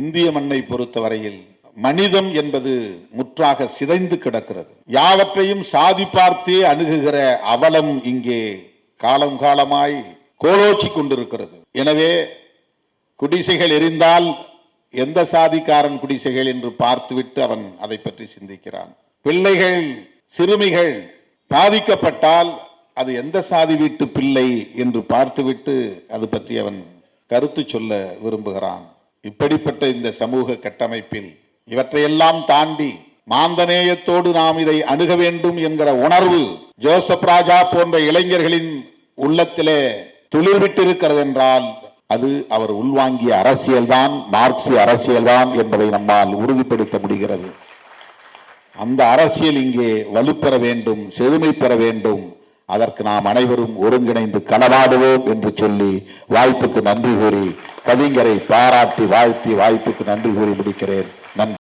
இந்திய மண்ணை பொறுத்தவரையில் மனிதம் என்பது முற்றாக சிதைந்து கிடக்கிறது. யாவற்றையும் சாதி பார்த்தே அணுகுகிற அவலம் இங்கே காலம் காலமாய் கோலோச்சி கொண்டிருக்கிறது. எனவே குடிசைகள் எரிந்தால் எந்த சாதிக்காரன் குடிசைகள் என்று பார்த்துவிட்டு அவன் அதை பற்றி சிந்திக்கிறான். பிள்ளைகள் சிறுமிகள் பாதிக்கப்பட்டால் அது எந்த சாதி வீட்டு பிள்ளை என்று பார்த்துவிட்டு அது பற்றி அவன் கருத்து சொல்ல விரும்புகிறான். இப்படிப்பட்ட இந்த சமூக கட்டமைப்பில் இவற்றையெல்லாம் தாண்டி மாந்தநேயத்தோடு நாம் இதை அணுக வேண்டும் என்கிற உணர்வு ஜோசப் ராஜா போன்ற இளைஞர்களின் உள்ளத்திலே துளிர்விட்டிருக்கிறது என்றால் அது அவர் உள்வாங்கிய அரசியல்தான், மார்க்சிய அரசியல்தான் என்பதை நம்மால் உறுதிப்படுத்த முடிகிறது. அந்த அரசியல் இங்கே வலுப்பெற வேண்டும், செழுமை பெற வேண்டும். அதற்கு நாம் அனைவரும் ஒருங்கிணைந்து களவாடுவோம் என்று சொல்லி வாய்ப்புக்கு நன்றி கூறி கவிஞரை பாராட்டி வாழ்த்தி வாய்ப்புக்கு நன்றி கூறி முடிக்கிறேன். நன்றி.